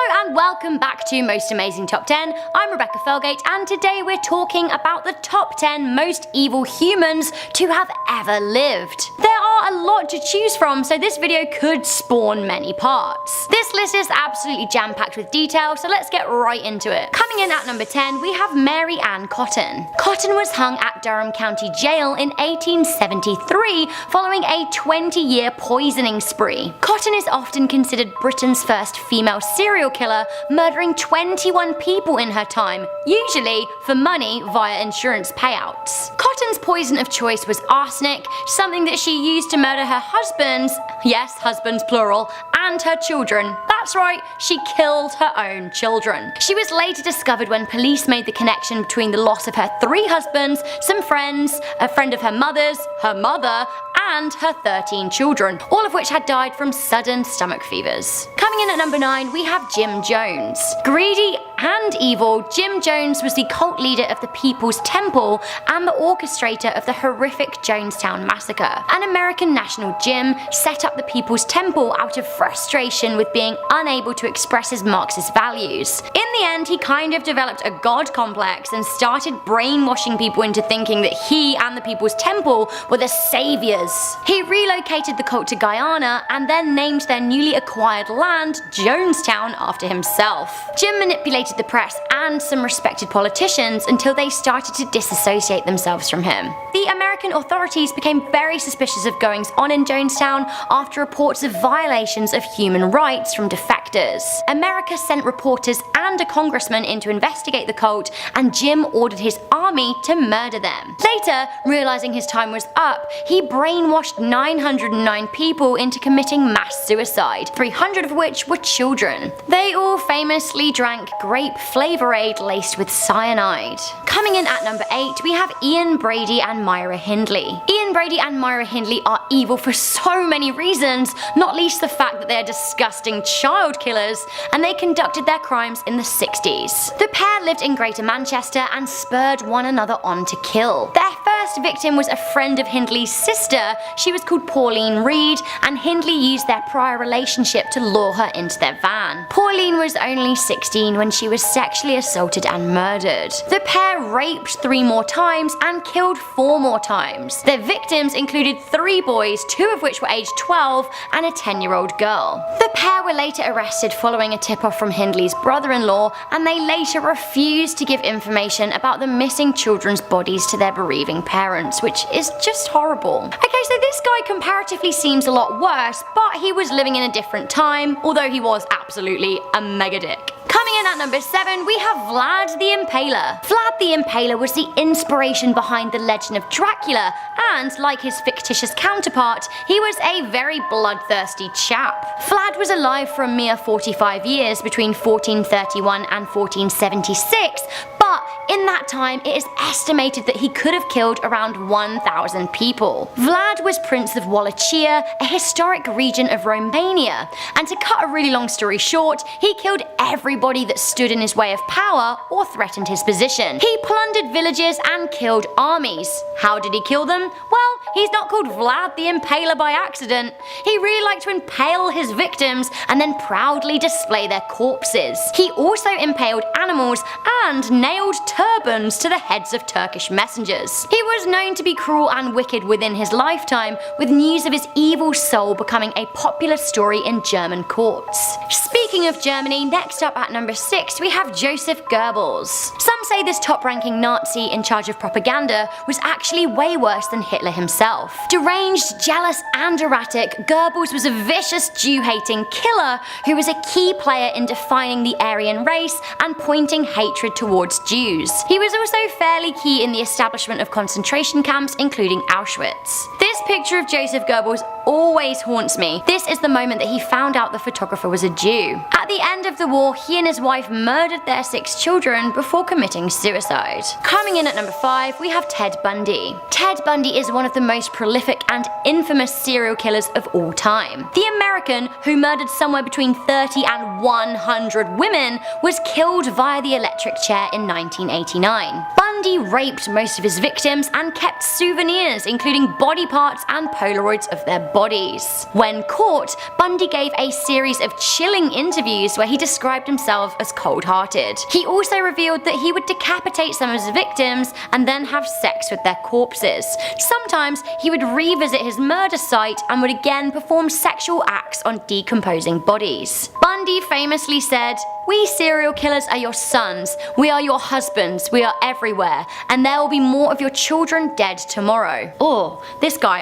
Hello and welcome back to Most Amazing Top 10. I'm Rebecca Felgate and today we're talking about the top 10 most evil humans to have ever lived. There are a lot to choose from, so this video could spawn many parts. This list is absolutely jam-packed with detail, so let's get right into it. Coming in at number 10, we have Mary Ann Cotton. Cotton was hung at Durham County Jail in 1873 following a 20-year poisoning spree. Cotton is often considered Britain's first female serial killer, murdering 21 people in her time, usually for money via insurance payouts. Cotton's poison of choice was arsenic, something that she used to murder her husbands, yes, husbands plural, and her children. That's right, she killed her own children. She was later discovered when police made the connection between the loss of her 3 husbands, some friends, a friend of her mother's, her mother, and her 13 children, all of which had died from sudden stomach fevers. Coming in at number 9, we have Jim Jones. Greedy and evil, Jim Jones was the cult leader of the People's Temple and the orchestrator of the horrific Jonestown Massacre. An American national Jim set up the People's Temple out of frustration with being unable to express his Marxist values. In the end, he kind of developed a god complex and started brainwashing people into thinking that he and the People's Temple were the saviors. He relocated the cult to Guyana and then named their newly acquired land Jonestown after himself. Jim manipulated the press and some respected politicians until they started to disassociate themselves from him. The American authorities became very suspicious of goings on in Jonestown after reports of violations of human rights from defectors. America sent reporters and a congressman in to investigate the cult, and Jim ordered his army to murder them. Later, realizing his time was up, he brainwashed 909 people into committing mass suicide, 300 of which were children. They all famously drank grape Flavor Aid laced with cyanide. Coming in at number 8, we have Ian Brady and Myra Hindley. Ian Brady and Myra Hindley are evil for so many reasons, not least the fact that they are disgusting child killers, and they conducted their crimes in the 60s. The pair lived in Greater Manchester and spurred one another on to kill. Their first victim was a friend of Hindley's sister. She was called Pauline Reed, and Hindley used their prior relationship to lure her into their van. Pauline was only 16 when she was sexually assaulted and murdered. The pair raped 3 more times and killed 4 more times. Their victims included 3 boys, 2 of which were aged 12, and a 10-year-old girl. The pair were later arrested following a tip-off from Hindley's brother-in-law, and they later refused to give information about the missing children's bodies to their bereaving parents, which is just horrible. Okay, so this guy comparatively seems a lot worse, but he was living in a different time, although he was absolutely a mega dick. Coming in at number 7, we have Vlad the Impaler. Vlad the Impaler was the inspiration behind the legend of Dracula, and like his fictitious counterpart, he was a very bloodthirsty chap. Vlad was alive for a mere 45 years between 1431 and 1476, but in that time it is estimated that he could have killed around 1,000 people. Vlad was Prince of Wallachia, a historic region of Romania, and to cut a really long story short, he killed everybody that stood in his way of power or threatened his position. He plundered villages and killed armies. How did he kill them? Well, he's not called Vlad the Impaler by accident. He really liked to impale his victims and then proudly display their corpses. He also impaled animals and nailed turbans to the heads of Turkish messengers. He was known to be cruel and wicked within his lifetime, with news of his evil soul becoming a popular story in German courts. Speaking of Germany, next up at number 6, we have Joseph Goebbels. Some say this top-ranking Nazi in charge of propaganda was actually way worse than Hitler himself. Deranged, jealous, and erratic, Goebbels was a vicious Jew-hating killer who was a key player in defining the Aryan race and pointing hatred towards Jews. He was also fairly key in the establishment of concentration camps, including Auschwitz. This picture of Joseph Goebbels always haunts me. This is the moment that he found out the photographer was a Jew. At the end of the war, he and his wife murdered their 6 children before committing suicide. Coming in at number 5, we have Ted Bundy. Ted Bundy is one of the most prolific and infamous serial killers of all time. The American, who murdered somewhere between 30 and 100 women, was killed via the electric chair in 1989. Bundy raped most of his victims and kept souvenirs, including body parts and Polaroids of their bodies. When caught, Bundy gave a series of chilling interviews where he he described himself as cold-hearted. He also revealed that he would decapitate some of his victims and then have sex with their corpses. Sometimes he would revisit his murder site and would again perform sexual acts on decomposing bodies. Bundy famously said, "We serial killers are your sons, we are your husbands, we are everywhere, and there will be more of your children dead tomorrow." Oh, this guy,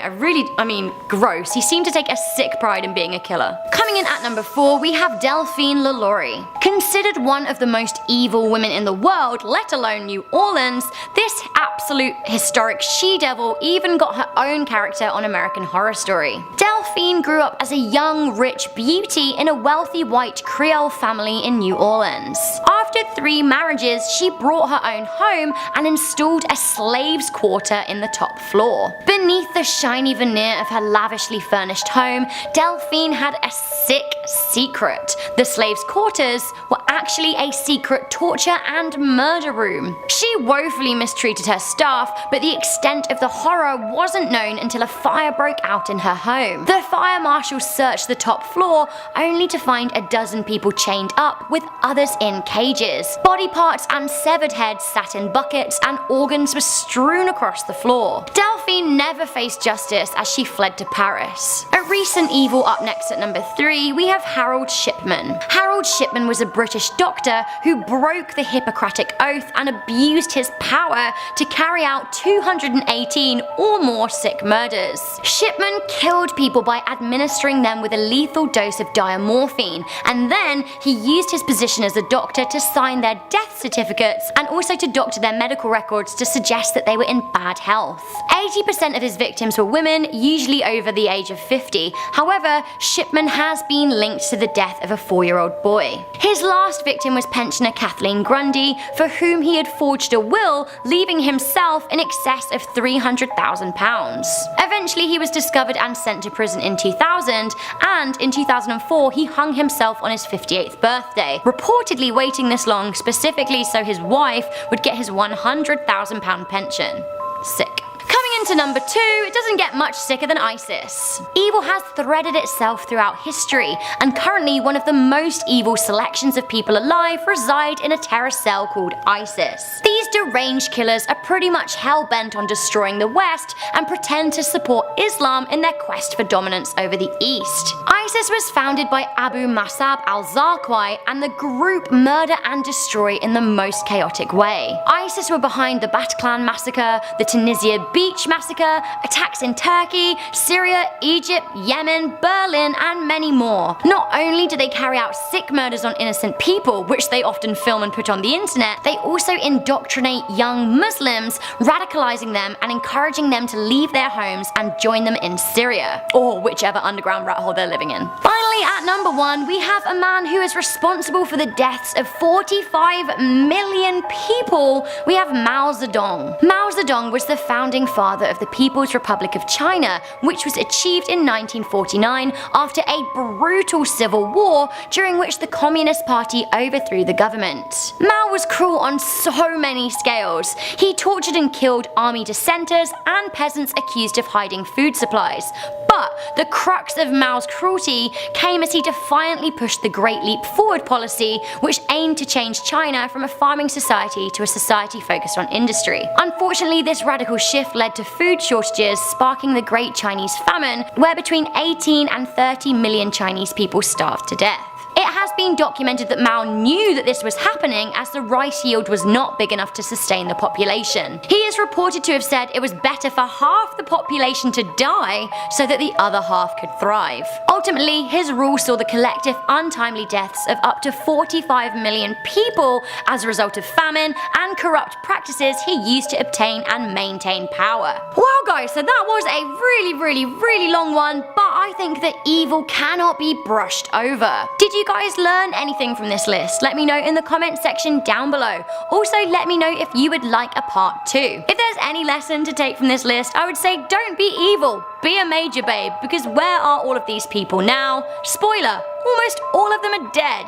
gross. He seemed to take a sick pride in being a killer. Coming in at number 4, we have Delphine LaLaurie. Considered one of the most evil women in the world, let alone New Orleans, this absolute historic she-devil even got her own character on American Horror Story. Delphine grew up as a young, rich beauty in a wealthy white Creole family in New Orleans. After 3 marriages, she brought her own home and installed a slave's quarter in the top floor. Beneath the shiny veneer of her lavishly furnished home, Delphine had a sick secret. The slaves' quarters were actually a secret torture and murder room. She woefully mistreated her staff, but the extent of the horror wasn't known until a fire broke out in her home. The fire marshal searched the top floor only to find a dozen people chained up with others in cages. Body parts and severed heads sat in buckets and organs were strewn across the floor. Delphine never faced justice as she fled to Paris. A recent evil up next at number 3, we have Harold Shipman. Harold Shipman was a British doctor who broke the Hippocratic Oath and abused his power to carry out 218 or more sick murders. Shipman killed people by administering them with a lethal dose of diamorphine, and then he used his position as a doctor to sign their death certificates and also to doctor their medical records to suggest that they were in bad health. 80% of his victims were women, usually over the age of 50. However, Shipman has been linked to the death of a 4-year-old boy. His last victim was pensioner Kathleen Grundy, for whom he had forged a will, leaving himself in excess of £300,000. Eventually he was discovered and sent to prison in 2000, and in 2004 he hung himself on his 58th birthday, reportedly waiting this long specifically so his wife would get his £100,000 pension. Sick. Coming into number 2, it doesn't get much sicker than ISIS. Evil has threaded itself throughout history, and currently one of the most evil selections of people alive reside in a terror cell called ISIS. These deranged killers are pretty much hell-bent on destroying the West and pretend to support Islam in their quest for dominance over the East. ISIS was founded by Abu Musab al-Zarqawi, and the group murder and destroy in the most chaotic way. ISIS were behind the Bataclan massacre, the Tunisia Beach massacre, attacks in Turkey, Syria, Egypt, Yemen, Berlin, and many more. Not only do they carry out sick murders on innocent people, which they often film and put on the internet, they also indoctrinate young Muslims, radicalizing them and encouraging them to leave their homes and join them in Syria, or whichever underground rat hole they're living in. Finally, at number 1, we have a man who is responsible for the deaths of 45 million people. We have Mao Zedong. Mao Zedong was the founding father of the People's Republic of China, which was achieved in 1949 after a brutal civil war during which the Communist Party overthrew the government. Mao was cruel on so many scales. He tortured and killed army dissenters and peasants accused of hiding food supplies. But the crux of Mao's cruelty came as he defiantly pushed the Great Leap Forward policy, which aimed to change China from a farming society to a society focused on industry. Unfortunately, this radical shift led to food shortages, sparking the Great Chinese Famine, where between 18 and 30 million Chinese people starved to death. It has been documented that Mao knew that this was happening as the rice yield was not big enough to sustain the population. He is reported to have said it was better for half the population to die so that the other half could thrive. Ultimately, his rule saw the collective untimely deaths of up to 45 million people as a result of famine and corrupt practices he used to obtain and maintain power. Well guys, so that was a really long one, but I think that evil cannot be brushed over. Did you guys learn anything from this list? Let me know in the comment section down below. Also, let me know if you would like a part 2. If there's any lesson to take from this list, I would say don't be evil. be a major babe, because where are all of these people now? Spoiler, almost all of them are dead.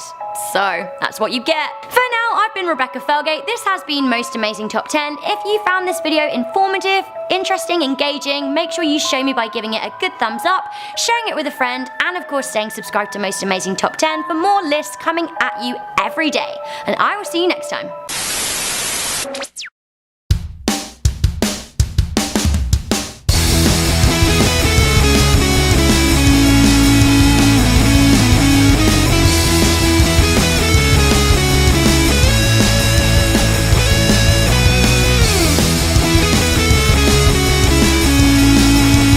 So, that's what you get. For now, I've been Rebecca Felgate. This has been Most Amazing Top 10. If you found this video informative, interesting, engaging, make sure you show me by giving it a good thumbs up, sharing it with a friend, and of course staying subscribed to Most Amazing Top 10 for more lists coming at you every day. And I will see you next time.